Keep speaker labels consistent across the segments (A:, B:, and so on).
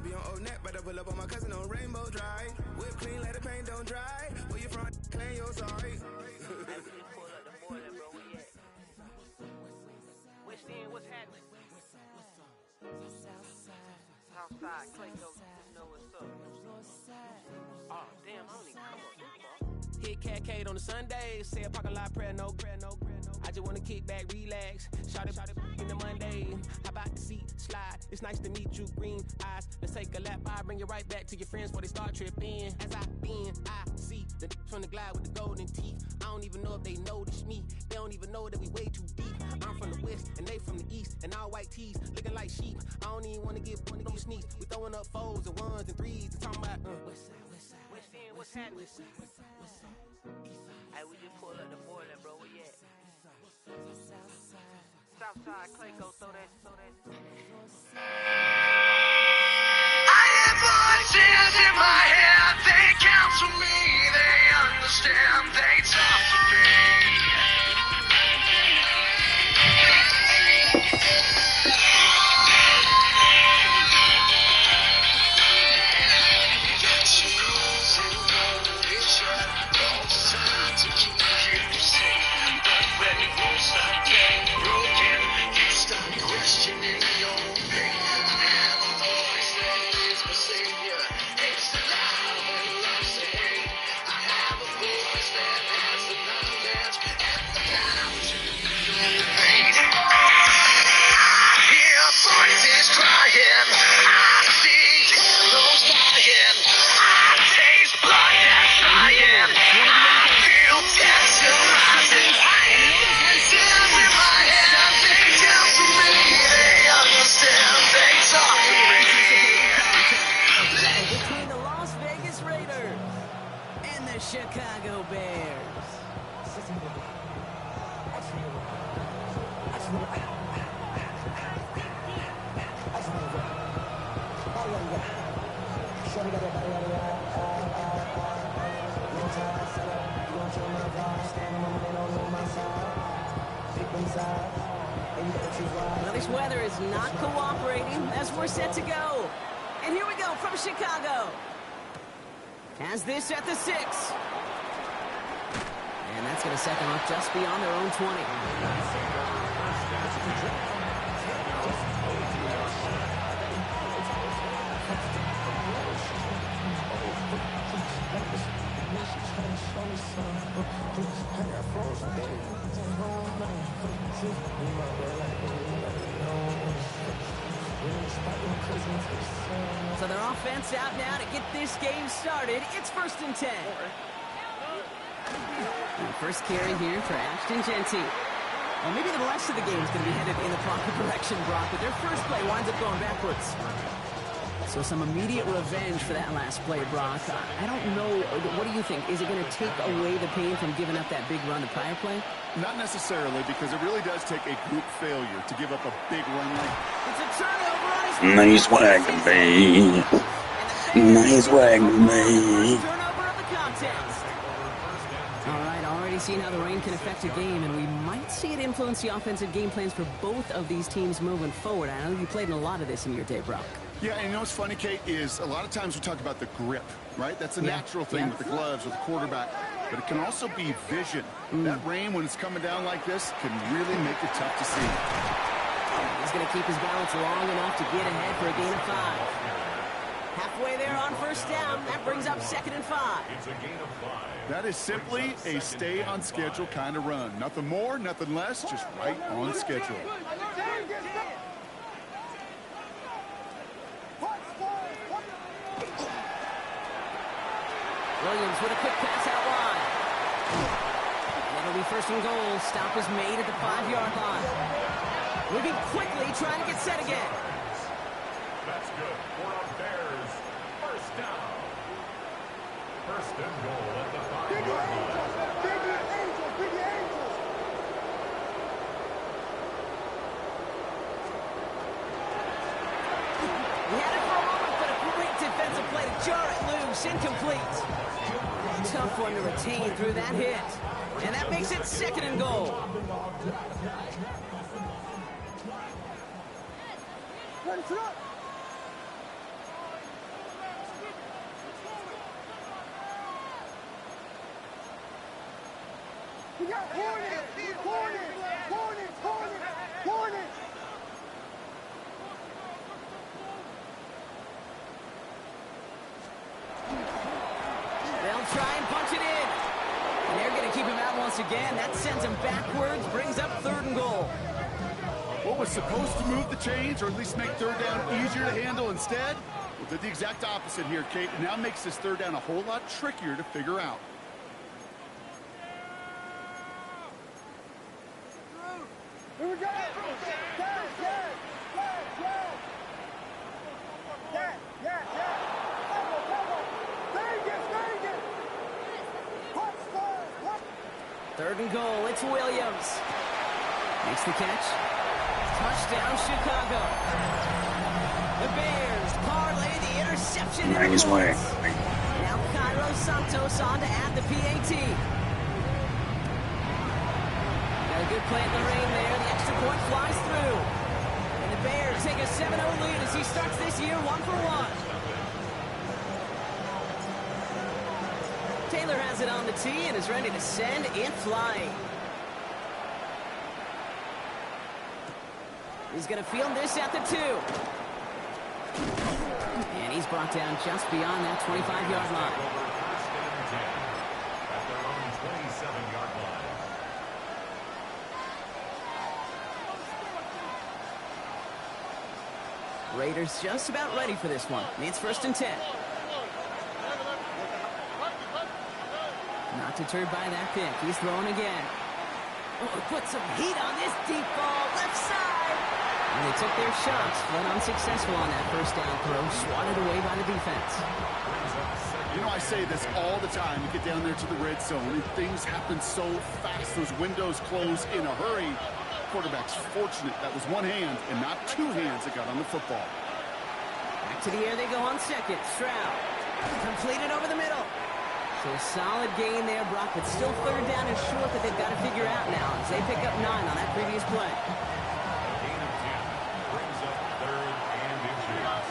A: be on old neck, but I pull up on my cousin on Rainbow Drive. Whip clean, let the paint don't dry. Where you from? Claim your sorry.
B: What's happening? Southside, Clayco, you know what's up. Oh, damn, I don't even come up. Hit Cat on the Sundays, say a parking lot prayer, no. I just wanna kick back, relax, shout it in the Monday. How about the seat slide? It's nice to meet you, green eyes. Let's take a lap, I bring you right back to your friends before they start tripping. As I bend, I see the from the glide with the golden teeth. I don't even know if they notice me. They don't even know that we way too deep. I'm from the west and they from the east, and all white tees looking like sheep. I don't even wanna get one of these sneaks. We throwing up fours and ones and threes and talking about west end, what's happening? Hey, we just pulled up the border, bro. Where you at? Southside, Clayco, throw that.
C: I have voices in my head, they counsel me, they understand, they talk to me.
D: Chicago Bears. Well, this weather is not cooperating as we're set to go. And here we go from Chicago. Has this at the 6. And that's going to set them up just beyond their own 20. So their offense out now to get this game started. It's 1st and 10. And the first carry here for Ashton Genty. Well, maybe the rest of the game is going to be headed in the proper direction, Brock, but their first play winds up going backwards. So some immediate revenge for that last play, Brock. I don't know. What do you think? Is it going to take away the pain from giving up that big run the prior play?
E: Not necessarily, because it really does take a group failure to give up a big run like
D: it's a turnover.
F: Nice wag, babe. Nice wag, babe.
D: Turnover of the contest. All right, already seen how the rain can affect a game, and we might see it influence the offensive game plans for both of these teams moving forward. I know you played in a lot of this in your day, Brock. Yeah, and you know what's funny, Kate, is a lot of times we talk about the grip, right? That's a natural thing with the gloves, with the quarterback. But it can also be vision. That rain, when it's coming down like this, can really make it tough to see. He's going to keep his balance long enough to get ahead for a gain of 5. Halfway there on 1st down. That brings up 2nd and 5. It's a gain of 5. That is simply a stay on schedule kind of run. Nothing more, nothing less, just right on schedule. Williams with a quick pass out wide. That'll be 1st and goal. Stop is made at the 5-yard line. Moving quickly, trying to get set again.
G: That's good for our Bears. 1st down. 1st and goal at the 5-yard line.
D: He had it for a moment, but a great defensive play to jar it loose. Incomplete. Tough one to retain through that hit. And that makes it 2nd and goal. They'll try and punch it in. And they're going to keep him out once again. That sends him backwards, brings up 3rd and goal.
E: What was supposed to move the chains, or at least make 3rd down easier to handle instead? Well, did the exact opposite here, Kate. It now makes this 3rd down a whole lot trickier to figure out.
A: Here we go.
D: Third and goal, it's Williams. Makes the catch. Touchdown, Chicago. The Bears parlay the interception.
F: Nice way.
D: Now Cairo Santos on to add the PAT. Got a good play in the rain there. The extra point flies through. And the Bears take a 7-0 lead as he starts this year 1-for-1. Taylor has it on the tee and is ready to send it flying. He's going to field this at the 2. And he's brought down just beyond that 25-yard line.
G: At their own 27-yard line.
D: Raiders just about ready for this one. It's 1st and 10. Not deterred by that pick. He's throwing again. Oh, put some heat on this deep ball. Left side. And they took their shots, but unsuccessful on that 1st down throw. Swatted away by the defense.
E: You know, I say this all the time. You get down there to the red zone, and things happen so fast. Those windows close in a hurry. Quarterback's fortunate that was one hand and not 2 hands that got on the football.
D: Back to the air they go on 2nd. Stroud. Completed over the middle. So a solid gain there, Brock, but still 3rd down is short that they've got to figure out now as they pick up 9 on that previous play.
G: Gain of 10 brings up 3rd and inches.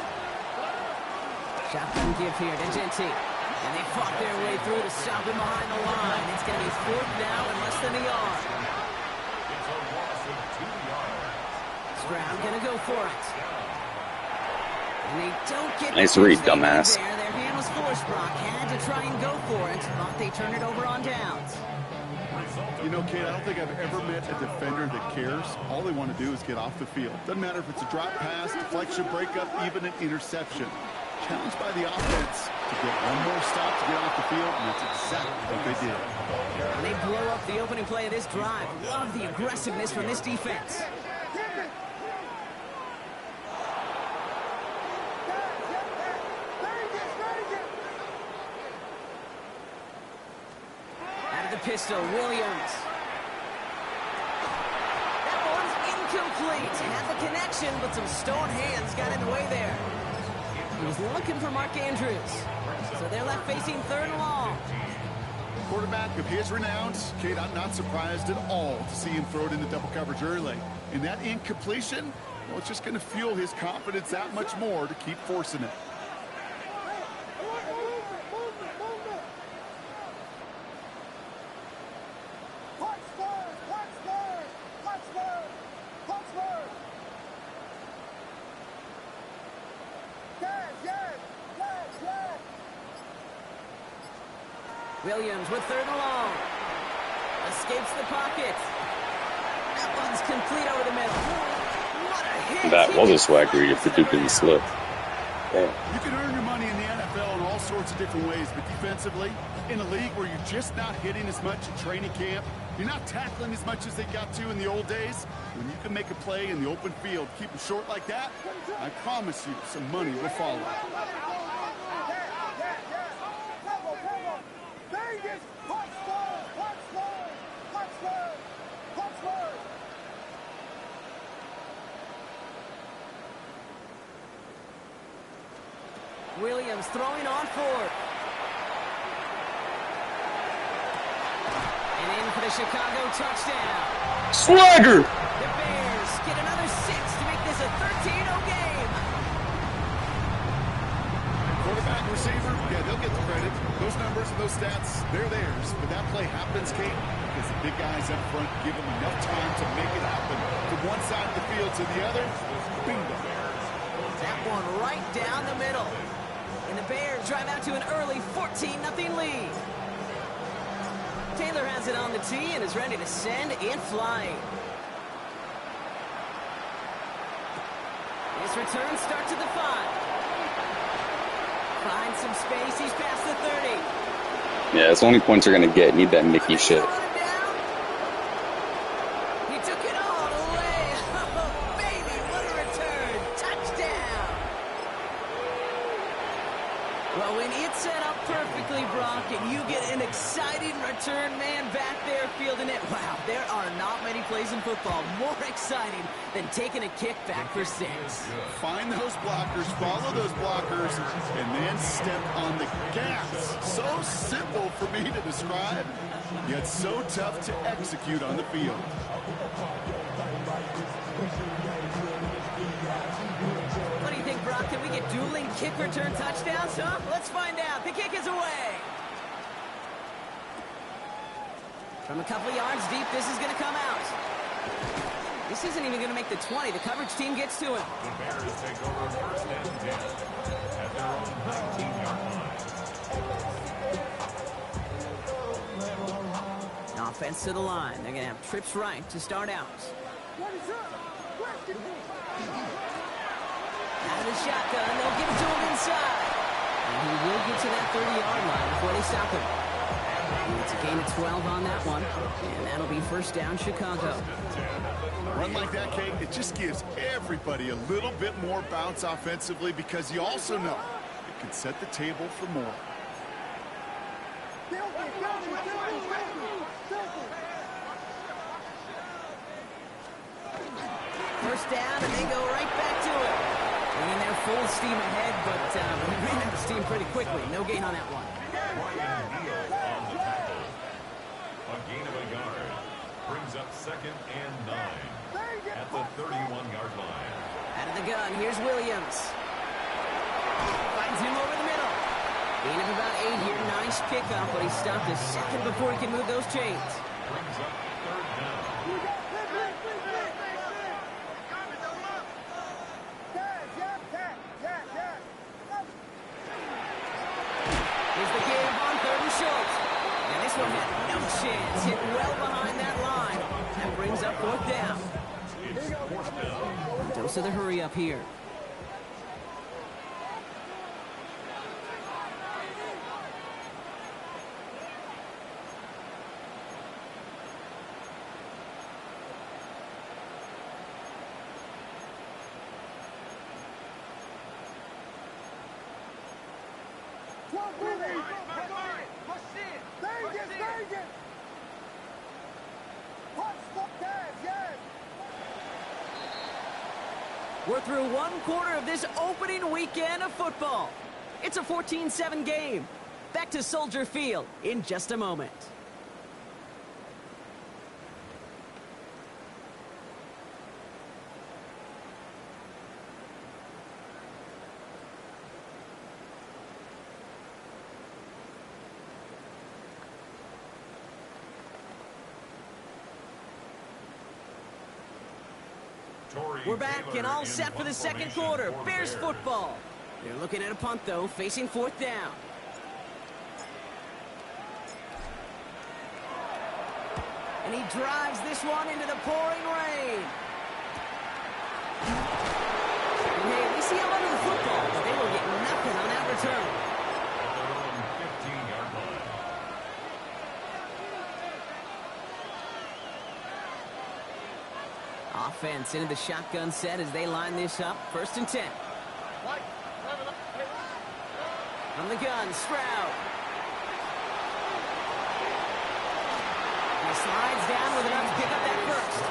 D: Shotgun give here to Genti. And they fought their way through to stop him behind the line. It's going to be 4th down and less than a yard.
G: It's a loss of 2 yards.
D: Stroud going to go for it. And they don't get
F: Nice read,
D: there.
F: dumbass.
D: Their hand was forced, Brock. Had to try and go for it. Thought they turned it over on downs.
E: You know, Kate, I don't think I've ever met a defender that cares. All they want to do is get off the field. Doesn't matter if it's a drop pass, deflection, breakup, even an interception. Challenged by the offense to get one more stop to get off the field, and that's exactly what they did.
D: And they blow up the opening play of this drive. Love the aggressiveness from this defense. Pistol, Williams. That one's incomplete. Had the connection, but some stone hands got in the way there. He was looking for Mark Andrews. So they're left facing 3rd and long.
E: Quarterback of his renown, Kate, I'm not surprised at all to see him throw it into double coverage early. And that incompletion, well, it's just going to fuel his confidence that much more to keep forcing it.
D: Williams with 3rd and long. Escapes the pocket. That one's complete over the middle. What a hit.
F: That was a swag read if the dude didn't slip. Yeah.
E: You can earn your money in the NFL in all sorts of different ways, but defensively, in a league where you're just not hitting as much in training camp, you're not tackling as much as they got to in the old days, when you can make a play in the open field, keep them short like that, I promise you some money will follow.
D: Williams throwing on 4th. And in for the Chicago touchdown.
F: Swagger!
D: The Bears get another 6 to make this a 13-0 game.
E: Quarterback receiver, yeah, they'll get the credit. Those numbers and those stats, they're theirs. But that play happens, Kate, because the big guys up front give them enough time to make it happen. From one side of the field to the other, bingo.
D: That one right down the middle. And the Bears drive out to an early 14-0 lead. Taylor has it on the tee and is ready to send it flying. His return starts at the 5. Finds some space. He's past the 30.
F: Yeah, that's the only points you're going to get. Need that Mickey shit.
D: He took it all the way. Oh, baby, what a return. Touchdown. Well, when it's set up perfectly, Brock, and you get an exciting return man back there fielding it, wow, there are not many plays in football more exciting than taking a kick back for 6.
E: Find those blockers, follow those blockers, and then step on the gas. So simple for me to describe, yet so tough to execute on the field.
D: What do you think, Brock? Can we get dueling kick return touchdowns, huh? Let's find out. The kick is away. From a couple yards deep, this is going to come out. This isn't even going to make the 20. The coverage team gets to it.
G: The Bears take over first and 10 at their own 19-yard line.
D: Offense to the line. They're going to have trips right to start out. Out of the shotgun, they'll give it to him inside. And he will get to that 30-yard line before they stop him. It's a gain of 12 on that one, and that'll be first down, Chicago.
E: A run like that, Kate, it just gives everybody a little bit more bounce offensively because you also know it can set the table for more.
D: First down, and they go right back to it. And they're full steam ahead, but we ran out of steam pretty quickly. No gain on that one.
G: A gain of a yard brings up second and 9 at the 31-yard line.
D: Out of the gun, here's Williams. Finds him over the middle. Gain of about 8 here. Nice pickup, but he stopped a second before he can move those chains.
G: Brings up third down.
D: Here's the give on 3rd and short. And this one had no chance. Hit well behind that line. That brings up 4th down.
G: It's 4th down.
D: Dose of the hurry up here. We're through 1 quarter of this opening weekend of football. It's a 14-7 game. Back to Soldier Field in just a moment. We're back and all set for the second quarter. Bears football. They're looking at a punt, though, facing 4th down. And he drives this one into the pouring rain. And hey, at least he held onto the football, but they will get nothing on that return.
G: At their own 15-yard line.
D: Offense into the shotgun set as they line this up. 1st and 10. From the gun, Stroud. He slides down with enough to pick up that first.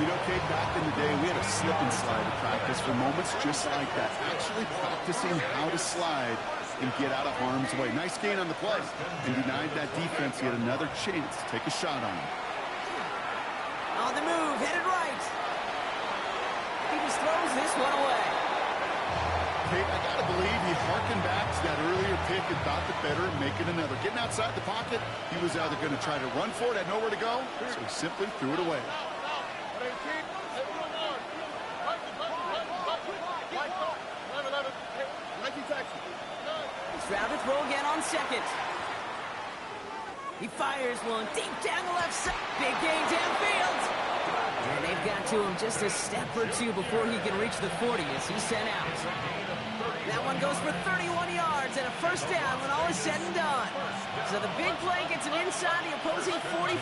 E: You know, Kate, back in the day, we had a slip and slide to practice for moments just like that. Actually practicing how to slide and get out of harm's way. Nice gain on the play. And denied that defense yet another chance to take a shot on him.
D: On the move, headed right. He just throws this one away.
E: Pete, I got to believe he harkened back to that earlier pick and thought the better and make it another. Getting outside the pocket, he was either going to try to run for it, had nowhere to go, so he simply threw it away.
D: Stroud to throw again on second. He fires one deep down the left side. Big gain downfield. And they've got to him just a step or two before he can reach the 40 as he's sent out. That one goes for 31 yards and a first down when all is said and done. So the big play gets him inside the opposing 45,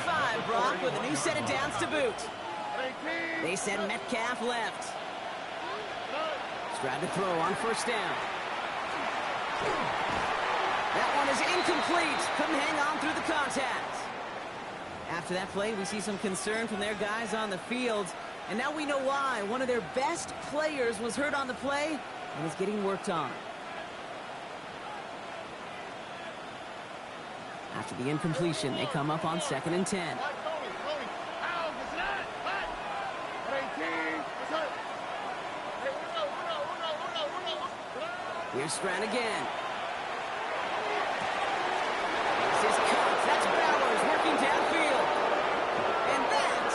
D: Brock, with a new set of downs to boot. They send Metcalf left. Stroud to throw on first down. That one is incomplete. Couldn't hang on through the contact. After that play, we see some concern from their guys on the field. And now we know why. One of their best players was hurt on the play and is getting worked on. After the incompletion, they come up on 2nd and 10. Here's Stroud again. This is Cox. That's Bowers working downfield. And that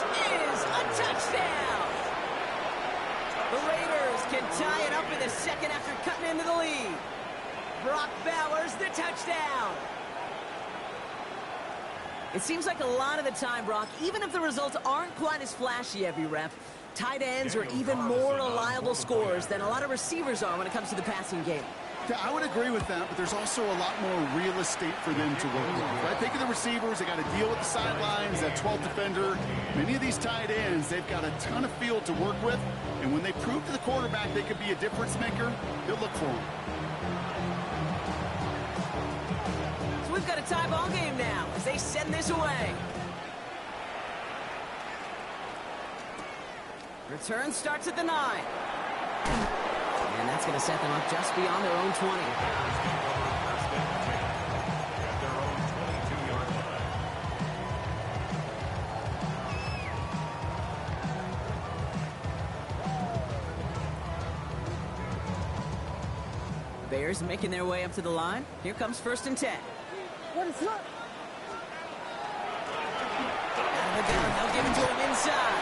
D: is a touchdown. The Raiders can tie it up in the second after cutting into the lead. Brock Bowers, the touchdown. It seems like a lot of the time, Brock, even if the results aren't quite as flashy every rep, tight ends are even more reliable scorers than a lot of receivers are when it comes to the passing game.
E: Yeah, I would agree with that, but there's also a lot more real estate for them to work with. Right? Think of the receivers. They got to deal with the sidelines, that 12th defender. Many of these tight ends, they've got a ton of field to work with, and when they prove to the quarterback they could be a difference maker, they'll look for them.
D: So we've got a tie ball game now as they send this away. Return starts at the 9. And that's going to set them up just beyond their own 20.
G: At their own 22-yard line.
D: Bears making their way up to the line. Here comes 1st and 10. What is up? Out of the gun, they'll give it to him inside.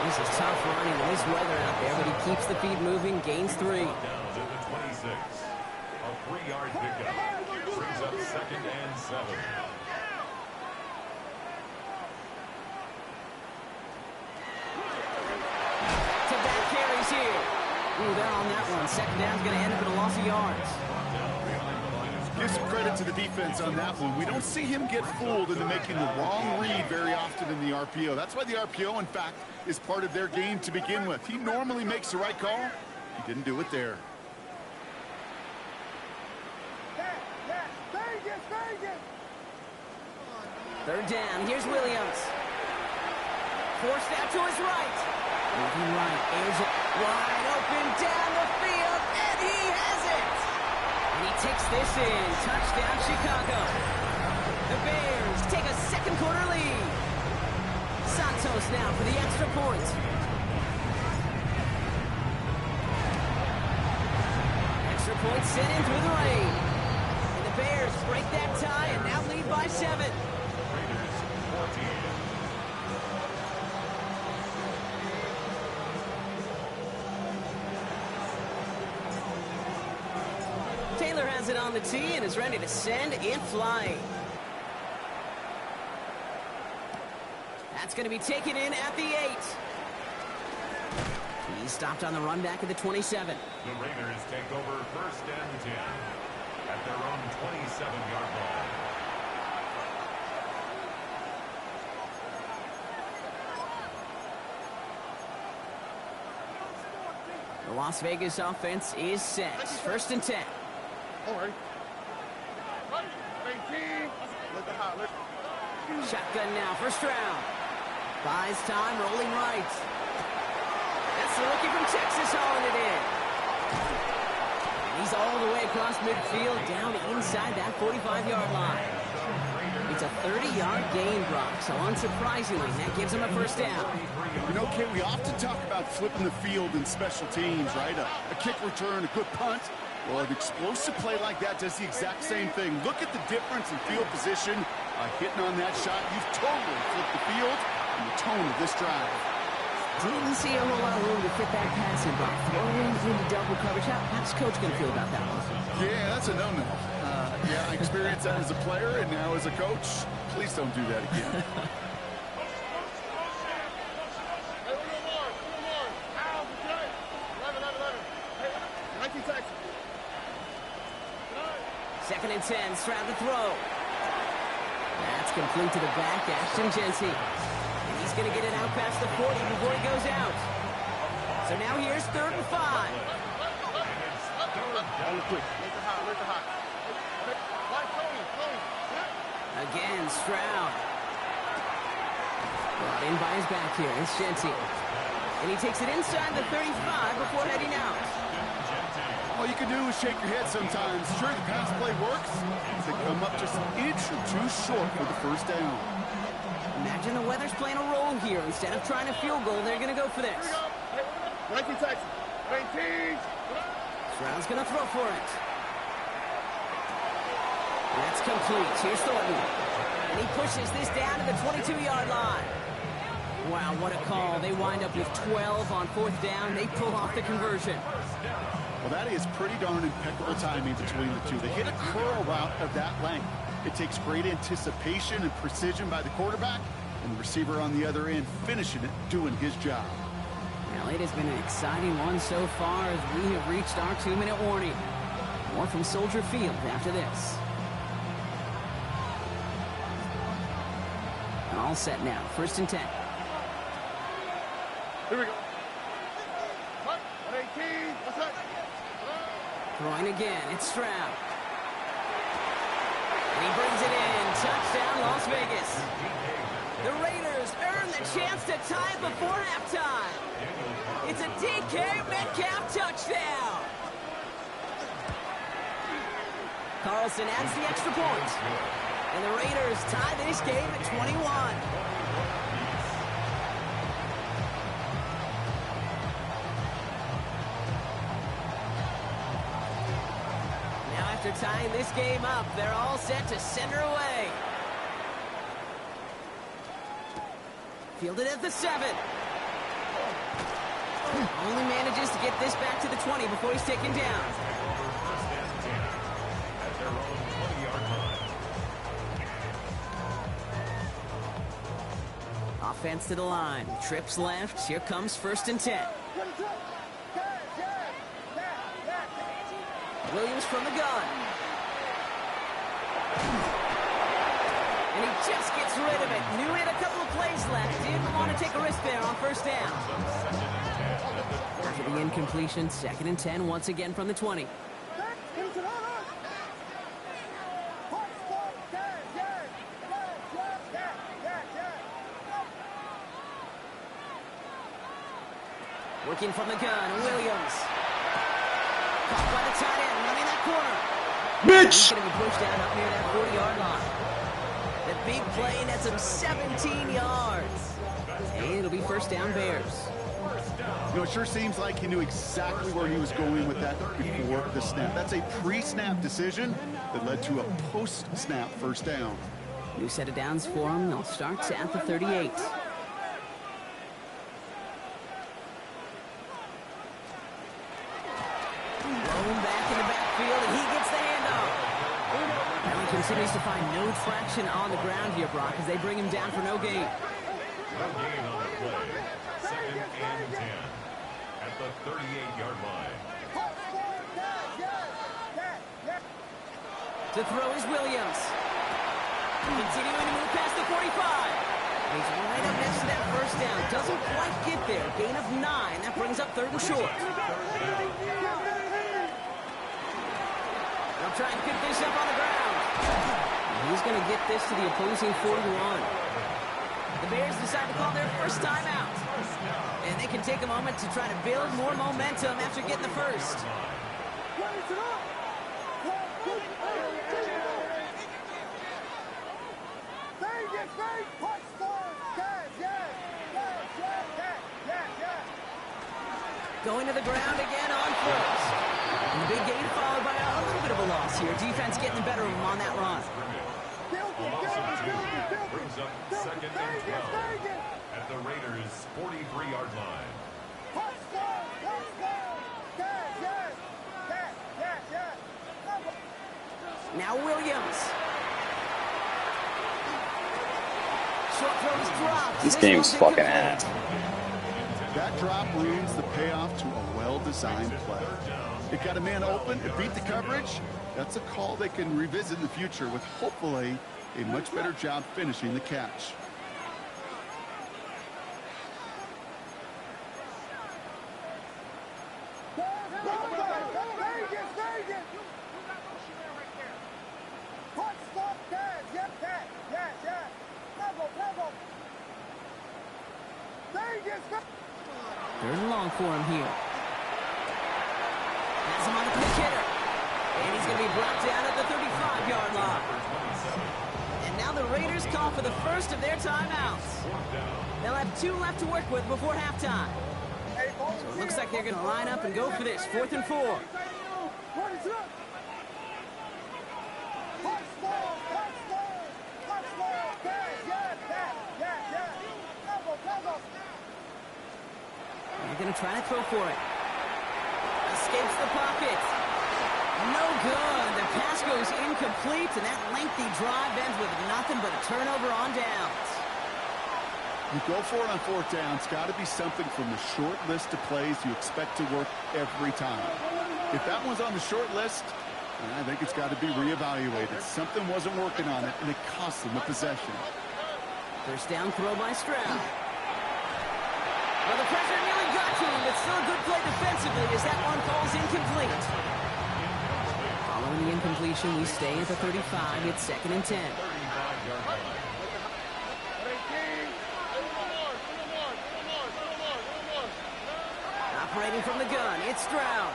D: This is tough running in this weather out there, but he keeps the feet moving, gains 3.
G: Down to the 26. A 3-yard pickup. Brings up 2nd and 7.
D: To back carries here. Ooh, they're on that one. 2nd down's going to end up in a loss of yards.
E: Give some credit to the defense on that one. We don't see him get fooled into making the wrong read very often in the RPO. That's why the RPO, in fact, is part of their game to begin with. He normally makes the right call. He didn't do it there.
D: Third down. Here's Williams. Forced out to his right. Moving right. Airs it wide open down the field, and he has it. And he takes this in. Touchdown, Chicago. The Bears take a second quarter lead. Santos now for the extra point. Extra point sent in through the rain. And the Bears break that tie and now lead by 7.
G: Raiders 14.
D: Taylor has it on the tee and is ready to send it flying. That's going to be taken in at the 8. He's stopped on the run back at the 27.
G: The Raiders take over 1st and 10 at their own 27-yard line.
D: The Las Vegas offense is set. 1st and 10. Shotgun now for Stroud. Buys time, rolling right. That's the rookie from Texas hauling it in. And he's all the way across midfield, down inside that 45-yard line. It's a 30-yard gain, Brock, so unsurprisingly, that gives him a first down.
E: You know, Kay, we often talk about flipping the field in special teams, right? A kick return, a good punt. Well, an explosive play like that does the exact same thing. Look at the difference in field position. Hitting on that shot, you've totally flipped the field and the tone of this drive.
D: Didn't see a whole lot of room to fit that pass in, Brock. Throwing into double coverage. How's Coach going to feel about that one?
E: Yeah, that's a no-no. Yeah, I experienced that as a player and now as a coach. Please don't do that again.
D: Second and 10, Stroud to throw. That's complete to the back, Ashton Jency. And he's going to get it out past the 40 before he goes out. So now here's 3rd and 5. Again, Stroud. Brought in by his back here. It's Jency. And he takes it inside the 35 before heading out.
E: All you can do is shake your head sometimes. Sure, the pass play works. They come up just an inch or two short for the first down.
D: Imagine the weather's playing a role here. Instead of trying a field goal, they're going to go for this.
E: 19 Texas. 19.
D: Stroud's going to throw for it. That's complete. Here's Thornton. And he pushes this down to the 22-yard line. Wow, what a call. They wind up with 12 on 4th down. They pull off the conversion.
E: Well, that is pretty darn impeccable timing between the two. They hit a curl route of that length. It takes great anticipation and precision by the quarterback, and the receiver on the other end finishing it, doing his job.
D: Well, it has been an exciting one so far as we have reached our 2-minute warning. More from Soldier Field after this. All set now. 1st and 10.
E: Here we go. 118. What's that?
D: Throwing again. It's Stroud. And he brings it in. Touchdown, Las Vegas. The Raiders earn the chance to tie it before halftime. It's a DK Metcalf touchdown. Carlson adds the extra point. And the Raiders tie this game at 21. Now after tying this game up, they're all set to send her away. Fielded at the 7. Only manages to get this back to the 20 before he's taken down. Offense to the line. Trips left. Here comes 1st and 10. Williams from the gun. And he just gets rid of it. Knew he had a couple of plays left. Didn't want to take a risk there on 1st down. After the incompletion, 2nd and 10 once again from the 20. Working from the gun, Williams. Caught by the tight end, running that corner.
F: Bitch!
D: He's going to be pushed down up near that 40-yard line. The big play nets him 17 yards. And it'll be 1st down Bears.
E: You know, it sure seems like he knew exactly where he was going with that before the snap. That's a pre-snap decision that led to a post-snap 1st down.
D: New set of downs for him. They'll start at the 38. Back in the backfield, and he gets the handoff. Allen continues to find no traction on the ground here, Brock, as they bring him down for no gain.
G: No gain on the play. 2nd and 10 at the 38-yard line.
D: To throw is Williams. Continuing to move past the 45. He's right up next to that 1st down. Doesn't quite get there. Gain of 9. That brings up 3rd and short. They'll try and pick this up on the ground. He's going to get this to the opposing 41. The Bears decide to call their 1st timeout. And they can take a moment to try to build more momentum after getting the 1st. Going to the ground again on first. And the big gain followed by a little bit of a loss here. Defense getting the better of them on that run.
G: Brings up second and 12 at the Raiders' 43-yard line.
D: Now Williams. Short throw is dropped.
F: This game's fucking ass.
E: That drop ruins the payoff to a well-designed play. It got a man open, it beat the coverage. That's a call they can revisit in the future with hopefully a much better job finishing the catch.
D: There's a long for him here. Has him on the quick hitter. And he's going to be brought down at the 35-yard line. And now the Raiders call for the first of their timeouts. They'll have 2 left to work with before halftime. So it looks like they're going to line up and go for this. 4th and 4. They're going to try to throw for it. Escapes the pocket. No good. The pass goes incomplete, and that lengthy drive ends with nothing but a turnover on downs.
E: You go for it on 4th down. It's got to be something from the short list of plays you expect to work every time. If that one's on the short list, I think it's got to be reevaluated. Something wasn't working on it, and it cost them the possession.
D: First down throw by Stroud. Well, the pressure nearly got to him, but still a good play defensively as that one falls incomplete. Following the incompletion, we stay at the 35. It's 2nd and 10. Operating from the gun, it's Stroud.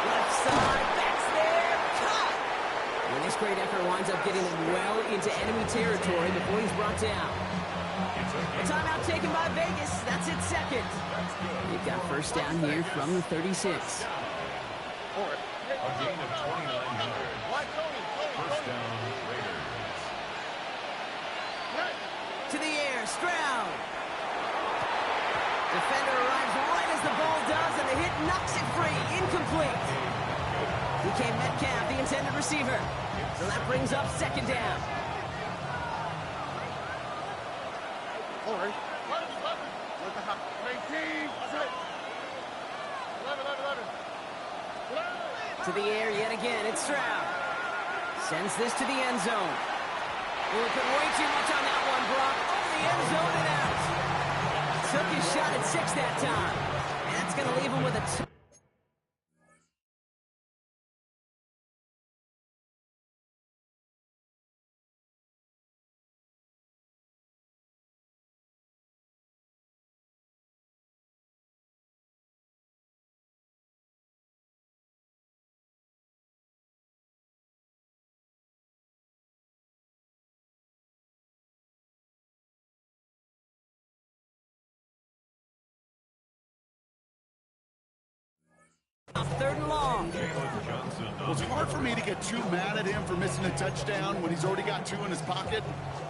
D: Left side, backs there, caught. And this great effort winds up getting him well into enemy territory before he's brought down. A timeout taken by Vegas. That's its 2nd. They've got first down here from the 36.
G: A gain of 29 yards. First down, Raiders.
D: To the air, Stroud. Defender arrives right as the ball does, and the hit knocks it free. Incomplete. DK Metcalf, the intended receiver. So that brings up 2nd down. To the air yet again, it's Stroud. Sends this to the end zone. Oh, put way too much on that one, Brock. Over the end zone and out. Took his shot at 6 that time. And that's going to leave him with a... Third and long.
E: Well, it's hard for me to get too mad at him for missing a touchdown when he's already got 2 in his pocket.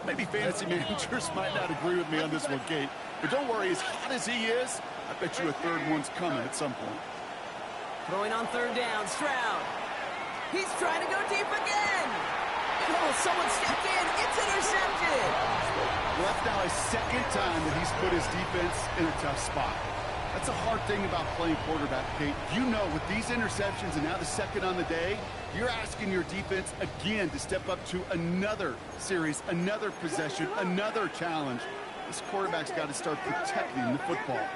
E: Maybe fantasy managers might not agree with me on this one, Kate. But don't worry, as hot as he is, I bet you a 3rd one's coming at some point.
D: Throwing on 3rd down, Stroud. He's trying to go deep again. Oh, someone stepped in. It's intercepted.
E: Well, that's now a 2nd time that he's put his defense in a tough spot. That's a hard thing about playing quarterback, Kate. You know, with these interceptions and now the 2nd on the day, you're asking your defense again to step up to another series, another possession, another challenge. This quarterback's got to start protecting the football.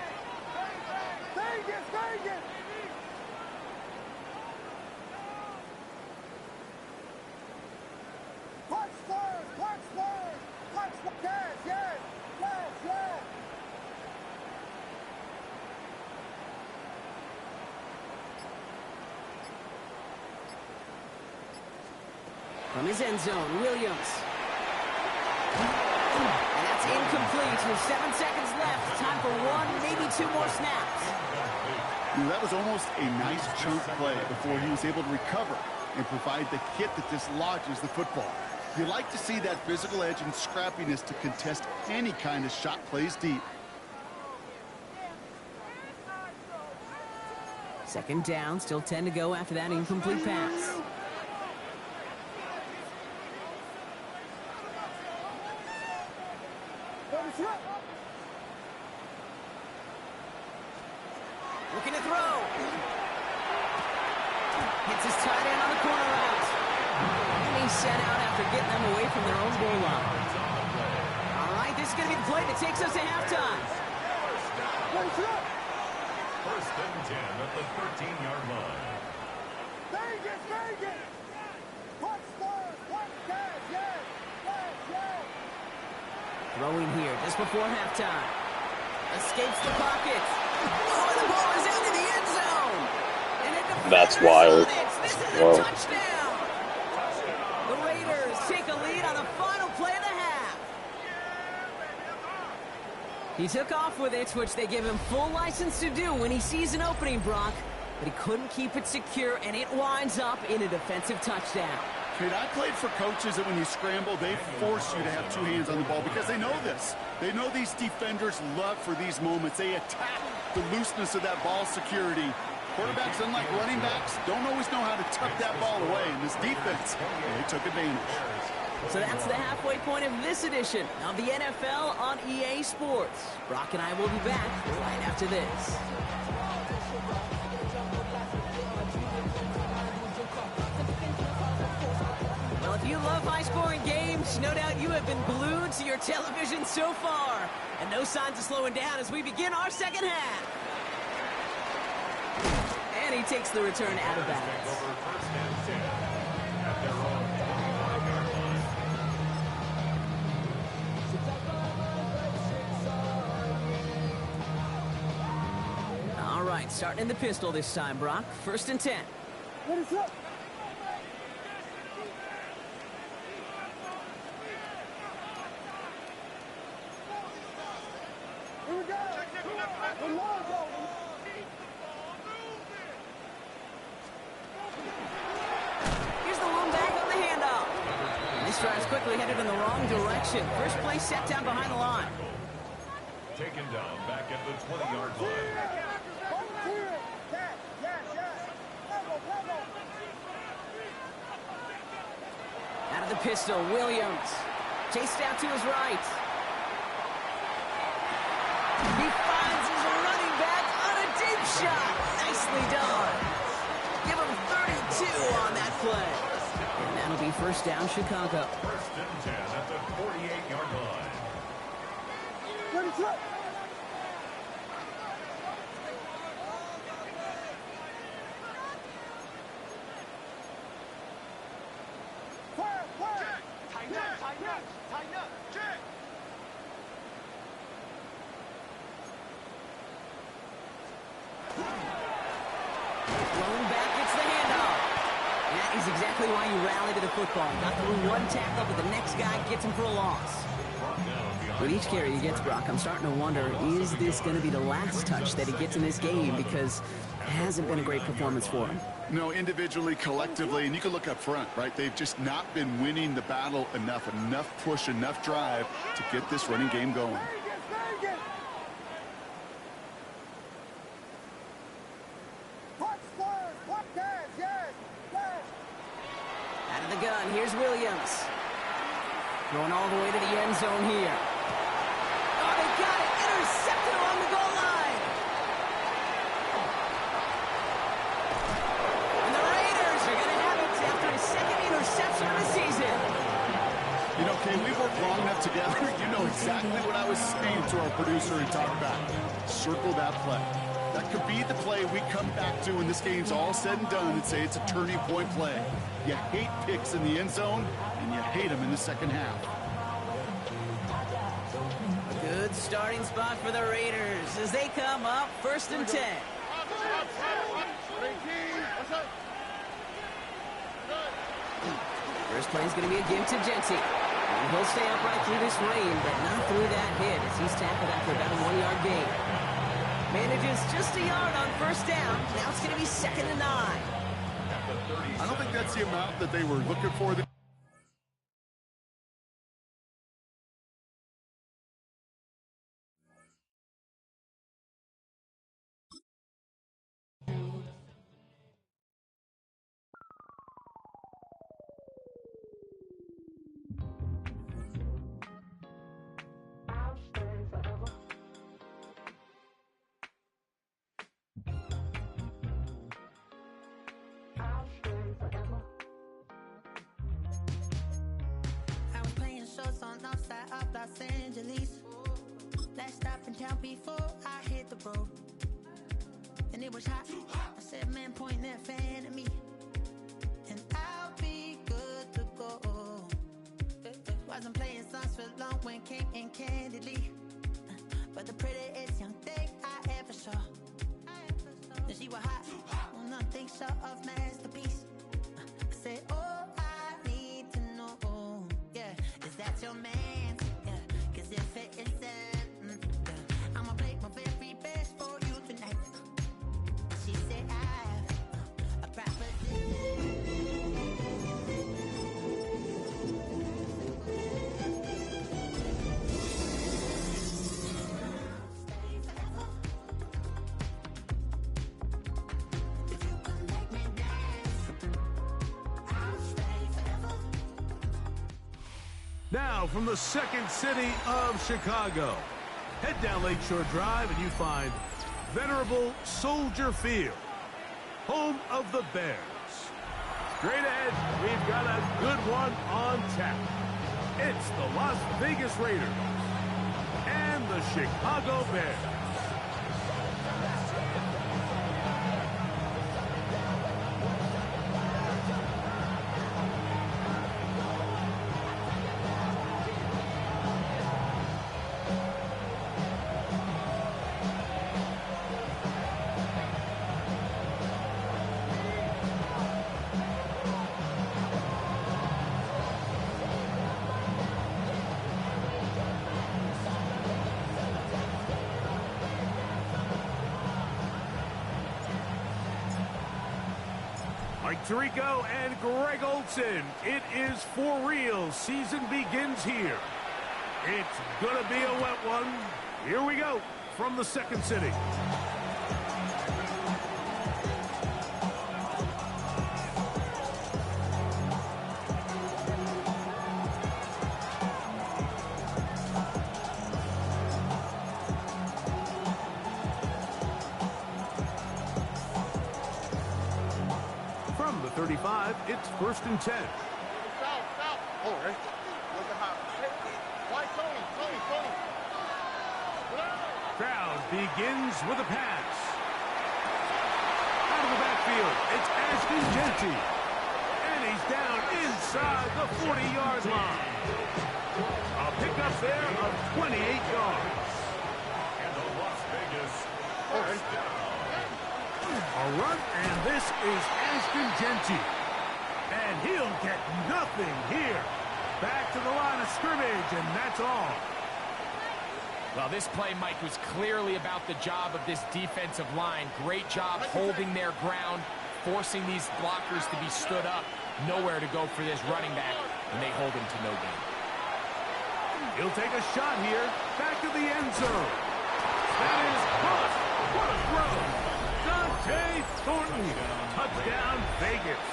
D: From his end zone, Williams. complete with 7 seconds left. Time for 1, maybe 2 more snaps.
E: That was almost a nice chunk play before he was able to recover and provide the hit that dislodges the football. You like to see that physical edge and scrappiness to contest any kind of shot plays deep.
D: Second down, still 10 to go after that incomplete pass. Looking to throw. Hits his tight end on the corner route. And he's sent out after getting them away from their own goal line. All right, this is going to be the play that takes us to halftime.
G: First and 10 at the 13-yard line.
D: Throwing here just before halftime. Escapes the pocket. Oh, the ball is into the end zone. And
F: that's wild.
D: This is a
F: Whoa.
D: touchdown. The Raiders take a lead on the final play of the half. He took off with it, which they give him full license to do when he sees an opening, Brock. But he couldn't keep it secure, and it winds up in a defensive touchdown.
E: Kid, I played for coaches that when you scramble, they force you to have 2 hands on the ball because they know this. They know these defenders love for these moments. They attack the looseness of that ball security. Quarterbacks, unlike running backs, don't always know how to tuck that ball away. In this defense, they took advantage.
D: So that's the halfway point of this edition of the NFL on EA Sports. Brock and I will be back right after this. Well, if you love high-scoring games, no doubt you have been glued to your television so far. And no signs of slowing down as we begin our second half. And he takes the return out of bounds.
G: First and 10 at their own 25-yard line.
D: All right, starting in the pistol this time, Brock. First and 10.
H: What is up? Here we go. Good Lord, bro.
D: Here's the lone back on the handoff. And this drive's quickly headed in the wrong direction. First play set down behind the line.
G: Taken down back at the 20-yard line.
D: Out of the pistol, Williams. Chased out to his right. He finds his running back on a deep shot. Nicely done. Give him 32 on that play. And that'll be first down, Chicago.
G: First and 10 at the 48-yard line.
H: What is up?
D: Thrown back, gets the handoff. That is exactly why you rally to the football. Got through one tackle, but the next guy gets him for a loss. With each carry he gets, Brock, I'm starting to wonder, is this going to be the last touch that he gets in this game? Because it hasn't been a great performance for him.
E: No, individually, collectively, and you can look up front, right? They've just not been winning the battle enough push, enough drive to get this running game going.
D: Out of the gun, here's Williams. Going all the way to the end zone here. Oh, they got it! Intercepted along the goal line! And the Raiders are going to have it after his second interception of the season.
E: You know, Kane, we've worked long enough together. You know exactly what I was saying to our producer and talk about. Circle that play. That could be the play we come back to when this game's all said and done and say it's a turning point play. You hate picks in the end zone, and you hate them in the second half.
D: A good starting spot for the Raiders as they come up first and 10. First play is going to be a give to Genty. And he'll stay upright through this rain, but not through that hit as he's tackled after about a 1-yard gain. Manages just a yard on first down. Now it's going to be 2nd and 9.
E: I don't think that's the amount that they were looking for.
I: I was playing shows on outside of Los Angeles. Last stop in town before I hit the road. And it was hot. I said, man, point that fan at me. And I'll be good to go. Wasn't playing songs for long when came in candidly. But the prettiest young thing I ever saw. And she was hot. Well, nothing short of masterpiece. I said, oh, I need to know. Yeah, is that your man? Yeah, cause if it isn't, yeah, I'ma play my very best for you tonight. She said, I have a proposition.
J: Now, from the second city of Chicago, head down Lakeshore Drive and you find venerable Soldier Field, home of the Bears. Straight ahead, we've got a good one on tap. It's the Las Vegas Raiders and the Chicago Bears. Mike Tirico and Greg Olson. It is for real. Season begins here. It's gonna be a wet one. Here we go from the second city. From the 35, it's 1st and 10.
H: All right. Look at how. Why Tony?
J: Crowd begins with a pass. Out of the backfield, it's Ashton Genty. And he's down inside the 40-yard line. A pickup there of 28 yards.
G: And the Las Vegas first down.
J: A run, and this is Ashton Genty. And he'll get nothing here. Back to the line of scrimmage, and that's all.
K: Well, this play, Mike, was clearly about the job of this defensive line. Great job holding their ground, forcing these blockers to be stood up. Nowhere to go for this running back, and they hold him to no gain.
J: He'll take a shot here. Back to the end zone. That is caught. What a throw. Dante Thornton. Touchdown, Vegas.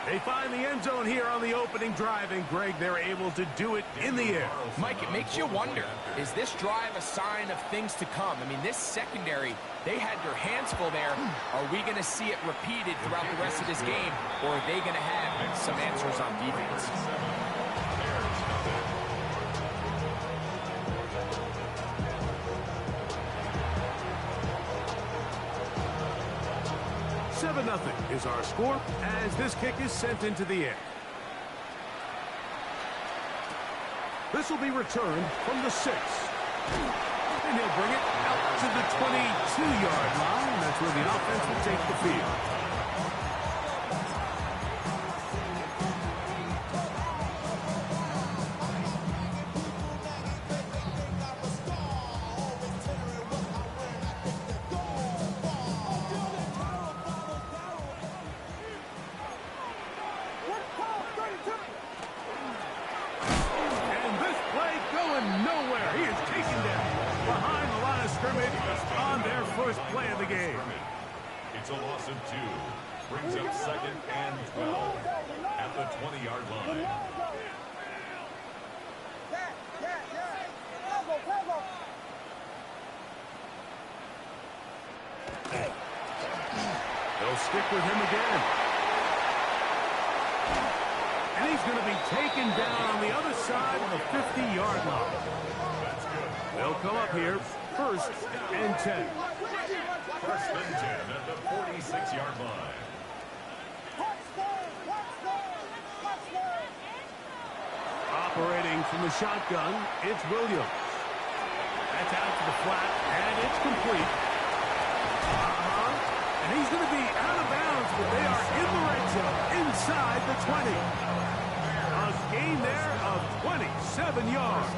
J: They find the end zone here on the opening drive, and Greg, they're able to do it in the air.
K: Mike, it makes you wonder, is this drive a sign of things to come? I mean, this secondary, they had their hands full there. Are we going to see it repeated throughout the rest of this game, or are they going to have some answers on defense?
J: 7-0 is our score as this kick is sent into the air. This will be returned from the 6. And he'll bring it out to the 22-yard line. That's where the offense will take the field.
G: It's a loss of 2. Brings up 2nd and 12 at the 20-yard line.
J: They'll stick with him again. And he's going to be taken down on the other side of the 50-yard line. They'll come up here, 1st and 10.
G: 1st and 10 at the 46-yard line.
J: Operating from the shotgun, it's Williams. That's out to the flat, and it's complete. And he's going to be out of bounds, but they are in the red zone, inside the 20. A gain there of 27 yards.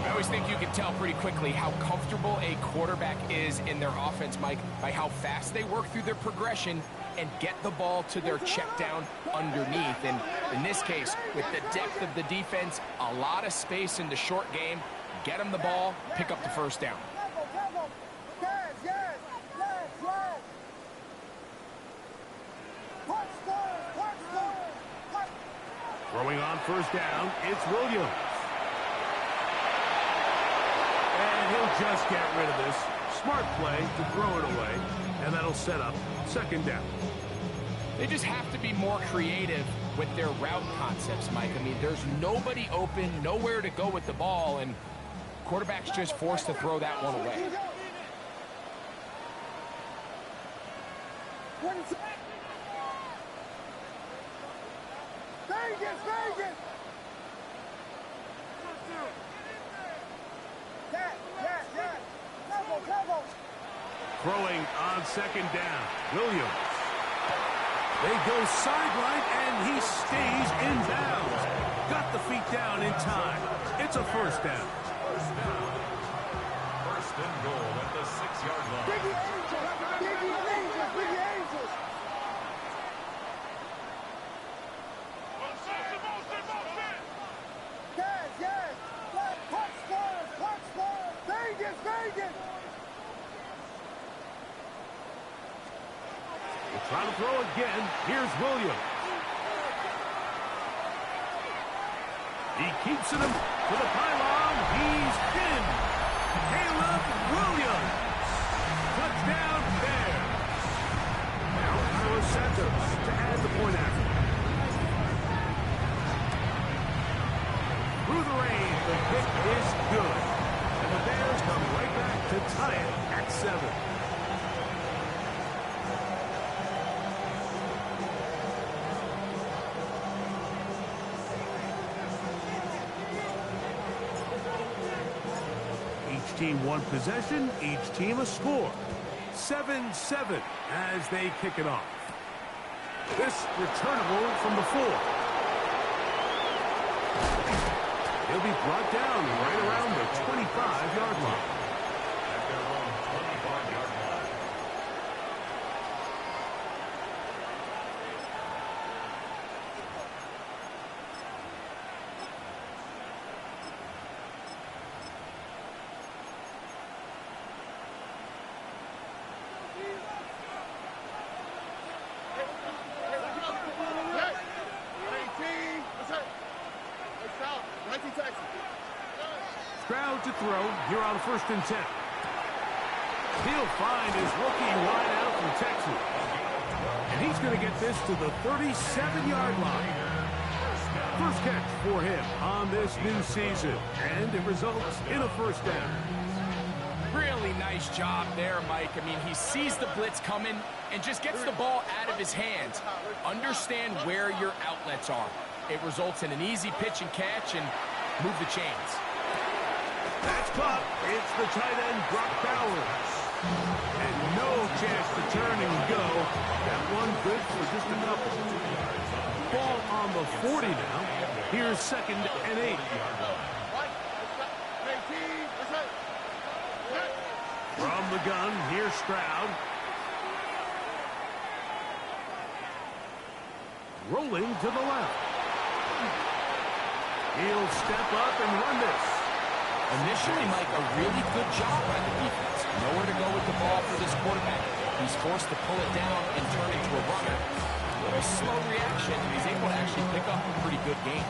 K: I always think you can tell pretty quickly how comfortable a quarterback is in their offense, Mike, by how fast they work through their progression and get the ball to their check down underneath. And in this case, with the depth of the defense, a lot of space in the short game, get them the ball, pick up the 1st down.
J: Throwing on 1st down, it's Williams. And he'll just get rid of this. Smart play to throw it away, and that'll set up 2nd down.
K: They just have to be more creative with their route concepts, Mike. I mean, there's nobody open, nowhere to go with the ball, and quarterback's just forced to throw that one away.
J: Throwing on 2nd down, Williams. They go sideline, and he stays in bounds. Got the feet down in time. It's a 1st down.
G: 1st and goal at the 6-yard line.
H: Biggie Angels! Biggie Angels! Biggie Angels! Yes! Touchdown! Vegas!
J: We'll try to throw again. Here's Williams. He keeps it to the pylon. He's in. Caleb Williams. Touchdown Bears. Now Carlos Santos to add the point after. Through the rain, the kick is good. And the Bears come right back to tie it at 7. Each team one possession, each team a score. 7-7 as they kick it off. This returnable from the 4. He'll be brought down right around the 25-yard line.
G: At their own 25-yard line.
J: Stroud to throw here on 1st and 10. He'll find his rookie wide out from Texas. And he's going to get this to the 37-yard line. First catch for him on this new season. And it results in a 1st down.
K: Really nice job there, Mike. I mean, he sees the blitz coming and just gets the ball out of his hands. Understand where your outlets are. It results in an easy pitch and catch and move the chains.
J: That's caught. It's the tight end, Brock Bowers. And no chance to turn and go. That one good for just a couple. Ball on the 40 now. Here's 2nd and 8. From the gun, here's Stroud. Rolling to the left. He'll step up and run this.
K: Initially, Mike, a really good job by the defense. Nowhere to go with the ball for this quarterback. He's forced to pull it down and turn into a runner. A little slow reaction, and he's able to actually pick up a pretty good game.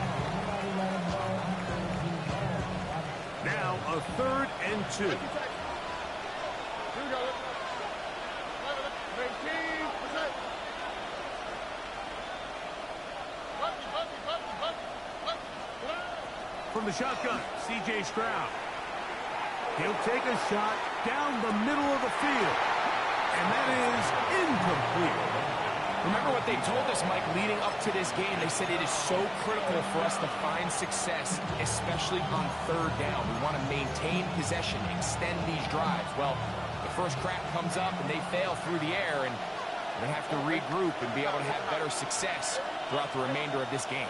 J: Now a 3rd and 2. From the shotgun, C.J. Stroud. He'll take a shot down the middle of the field. And that is incomplete.
K: Remember what they told us, Mike, leading up to this game. They said it is so critical for us to find success, especially on 3rd down. We want to maintain possession, extend these drives. Well, the first crack comes up and they fail through the air, and they have to regroup and be able to have better success throughout the remainder of this game.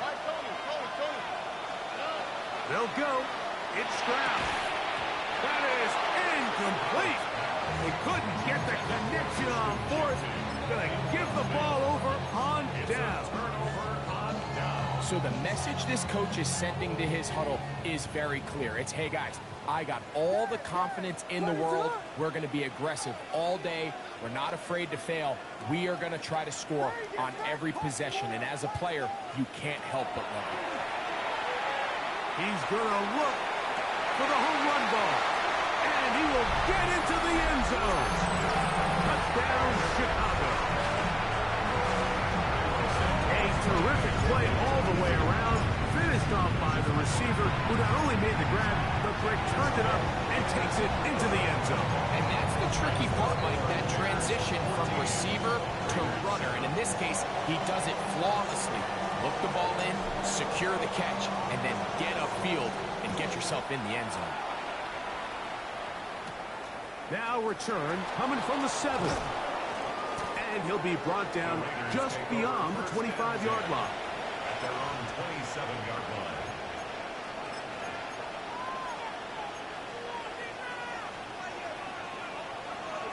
J: They'll go. It's Stroud. That is incomplete. They couldn't get the connection on 4th. Gonna give the ball over on down.
K: So the message this coach is sending to his huddle is very clear. It's, hey guys, I got all the confidence in the world. We're going to be aggressive all day. We're not afraid to fail. We are going to try to score on every possession. And as a player, you can't help but love it.
J: He's going to look for the home run ball. And he will get into the end zone. Touchdown, Chicago. A terrific play all the way around. Finished off by the receiver, who not only made the grab, but returned it up and takes it into the end zone.
K: And that's the tricky part, Mike, that transition from receiver to runner. And in this case, he does it flawlessly. Look the ball in, secure the catch, and then get upfield and get yourself in the end zone.
J: Now return coming from the 7. And he'll be brought down just beyond the 25-yard line.
G: At their own 27-yard line.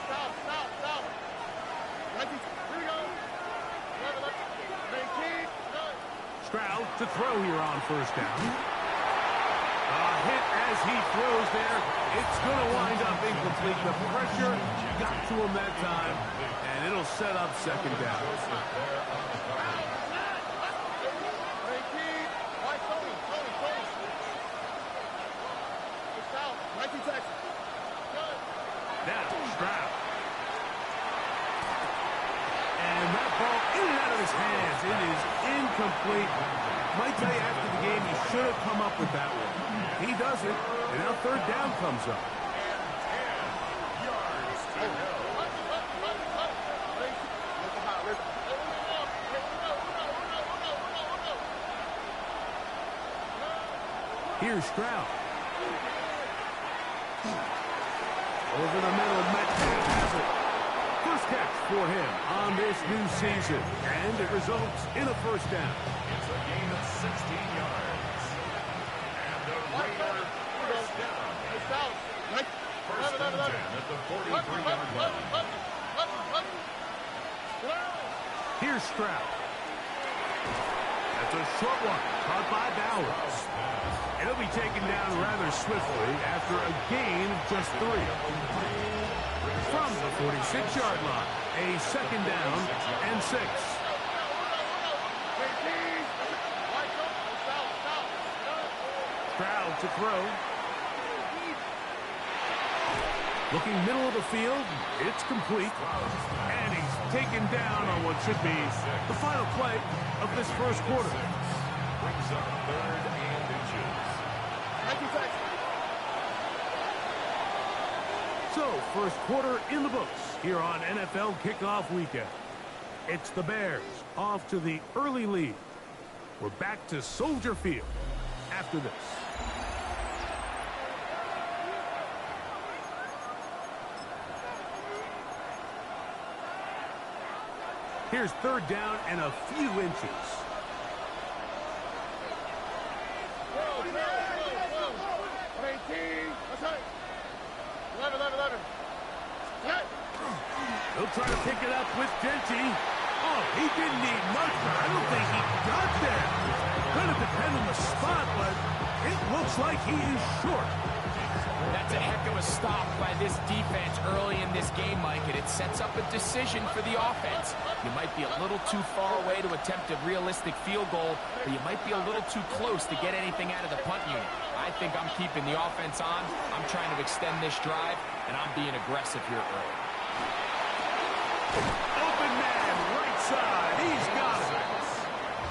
H: Stop. Here we go.
J: Stroud to throw here on 1st down. A hit as he throws there. It's going to wind up incomplete. The pressure got to him that time, and it'll set up 2nd down. Now Stroud. And that ball in and out of his hands. It is incomplete. Might tell you after the game he should have come up with that one. He doesn't, and now 3rd down comes up. Here's Stroud. Over the middle, Metcalf has it. First catch for him on this new season, and it results in a 1st down.
G: It's a gain of 16 yards. And the Raider first down. First and 10 at the 43-yard line.
J: Here's Stroud. That's a short one, caught by Bowers. It'll be taken down rather swiftly after a gain of just 3. From the 46-yard line, a 2nd down and 6. Stroud to throw. Looking middle of the field, it's complete. And he's taken down on what should be the final play of this 1st quarter.
G: Brings up 3rd and inches.
J: So, 1st quarter in the books here on NFL Kickoff Weekend. It's the Bears off to the early lead. We're back to Soldier Field after this. Here's 3rd down and a few inches. He'll try to pick it up with Denty. Oh, he didn't need much, but I don't think he got there. Going to depend on the spot, but it looks like he is short.
K: That's a heck of a stop by this defense early in this game, Mike, and it sets up a decision for the offense. You might be a little too far away to attempt a realistic field goal, but you might be a little too close to get anything out of the punt unit. I think I'm keeping the offense on. I'm trying to extend this drive, and I'm being aggressive here early.
J: Open man, right side. He's got it.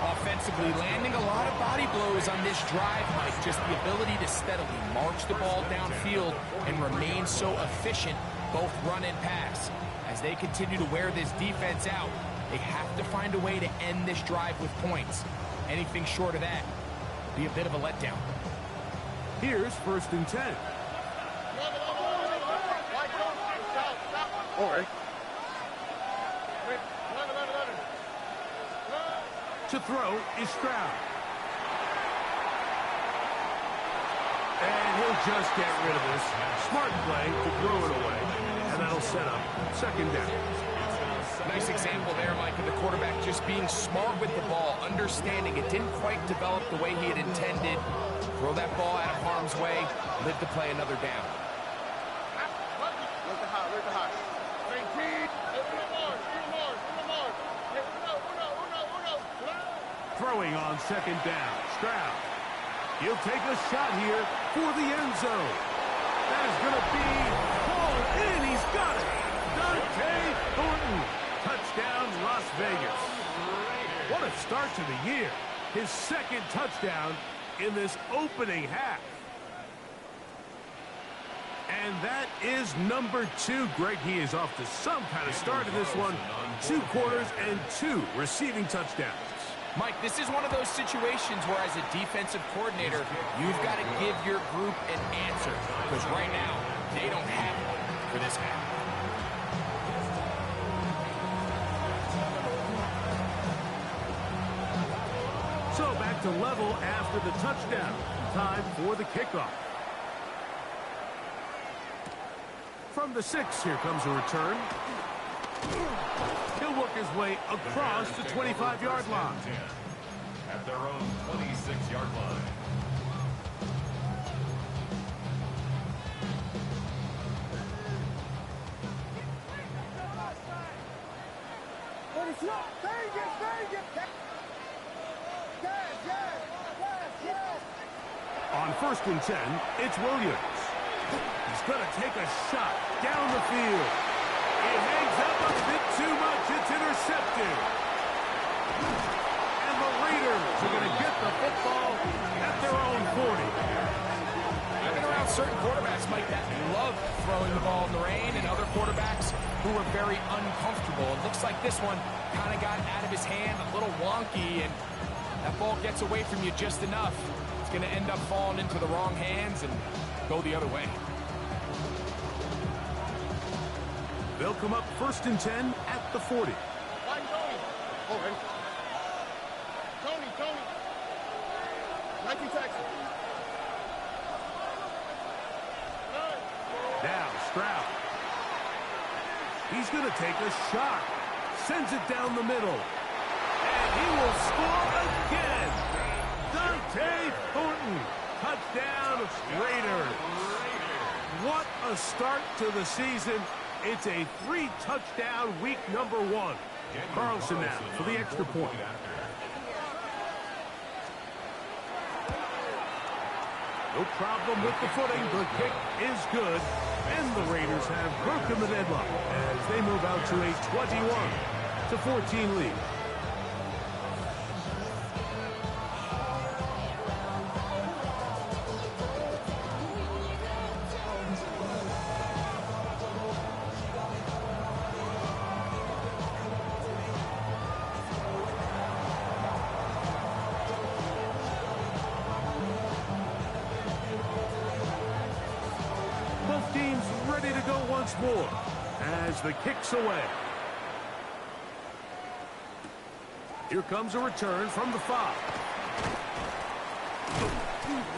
K: Offensively, landing a lot of body blows on this drive, Mike. Just the ability to steadily march the ball downfield and remain so efficient, both run and pass. As they continue to wear this defense out, they have to find a way to end this drive with points. Anything short of that would be a bit of a letdown.
J: Here's 1st and 10.
H: All right.
J: To throw is Stroud. And he'll just get rid of this. Smart play to throw it away. And that'll set up 2nd down.
K: Nice example there, Mike, of the quarterback just being smart with the ball, understanding it didn't quite develop the way he had intended. Throw that ball out of harm's way, live to play another down.
H: Where's the high?
J: Throwing on 2nd down. Stroud. He'll take a shot here for the end zone. That is going to be pulled in. He's got it. Dante Thornton. Touchdown, Las Vegas. What a start to the year. His 2nd touchdown in this opening half. And that is number 2. Greg, he is off to some kind of start in this one. 2 quarters and 2 receiving touchdowns.
K: Mike, this is one of those situations where as a defensive coordinator, you've got to give your group an answer. Because right now, they don't have one for this half.
J: So back to level after the touchdown. Time for the kickoff. From the 6, here comes a return. He'll work his way across the 25-yard line.
G: At their own 26-yard line.
J: On 1st and 10, it's Williams. He's going to take a shot down the field. It hangs up a bit too much. It's intercepted. And the Raiders are going to get the football at their own 40.
K: I've been around certain quarterbacks, Mike, that love throwing the ball in the rain, and other quarterbacks who are very uncomfortable. It looks like this one kind of got out of his hand, a little wonky, and that ball gets away from you just enough. It's going to end up falling into the wrong hands and go the other way.
J: They'll come up 1st and 10 at the 40.
H: All right. Tony. Nike Texas.
J: Now Stroud. He's going to take a shot. Sends it down the middle. And he will score again. Dante Thornton. Touchdown, Raiders. What a start to the season. It's a 3-touchdown week number 1. Carlson now for the extra point. No problem with the footing. The kick is good. And the Raiders have broken the deadlock as they move out to a 21-14 lead. Once more as the kick's away. Here comes a return from the 5.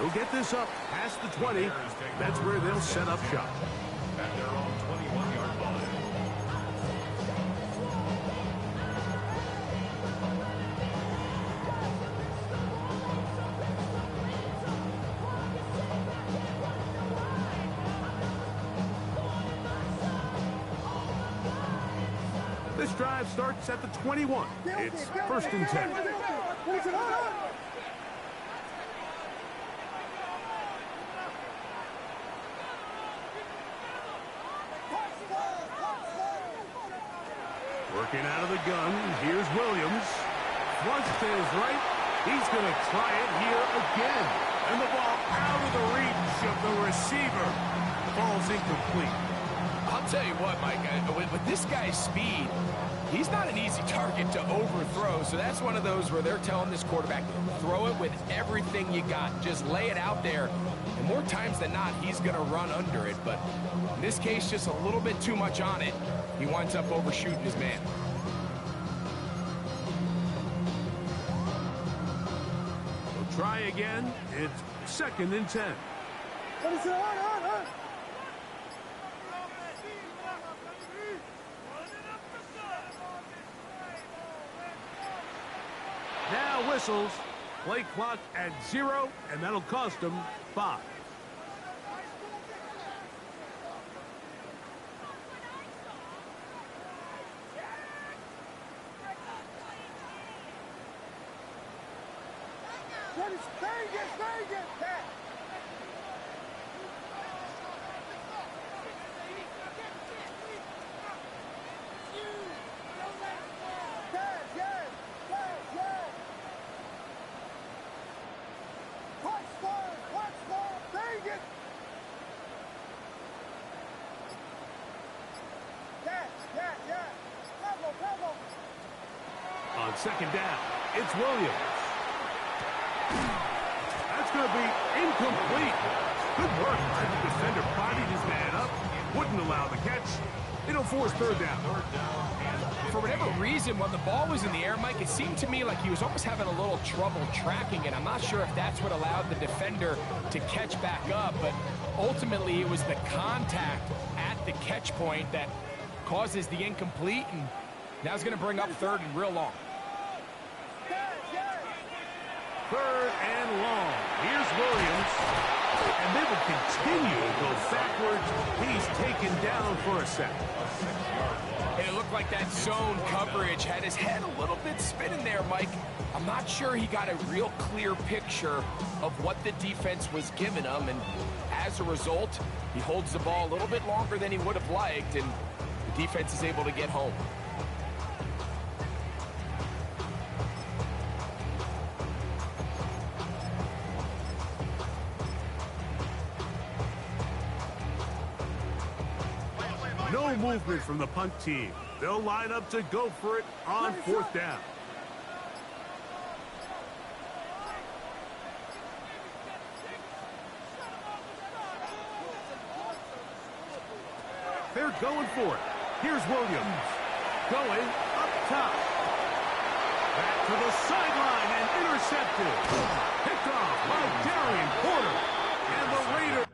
J: He'll get this up past the 20. That's where they'll set up shop.
G: At their own 21-yard line.
J: Next drive starts at the 21. It's 1st and 10. Working out of the gun, here's Williams. Flush to his right. He's going to try it here again. And the ball out of the reach of the receiver. Ball's incomplete.
K: I'll tell you what, Mike, with this guy's speed, he's not an easy target to overthrow. So that's one of those where they're telling this quarterback, throw it with everything you got. Just lay it out there. And more times than not, he's going to run under it. But in this case, just a little bit too much on it. He winds up overshooting his man.
J: We'll try again. It's 2nd and 10. Now whistles. Play clock at 0, and that'll cost them 5. On 2nd down, it's Williams. That's going to be incomplete. Good work. The defender bodied his man up, wouldn't allow the catch. It'll force 3rd down.
K: For whatever reason, when the ball was in the air, Mike, it seemed to me like he was almost having a little trouble tracking it. I'm not sure if that's what allowed the defender to catch back up, but ultimately it was the contact at the catch point that causes the incomplete, and now it's going to bring up 3rd and real long.
J: 3rd and long. Here's Williams. And they will continue to go backwards. He's taken down for a sack.
K: And it looked like that zone coverage had his head a little bit spinning there, Mike. I'm not sure he got a real clear picture of what the defense was giving him, and as a result, he holds the ball a little bit longer than he would have liked, and the defense is able to get home.
J: No movement from the punt team. They'll line up to go for it on 4th down. They're going for it. Here's Williams. Going up top. Back to the sideline and intercepted. Picked off by Darian Porter. And the Raiders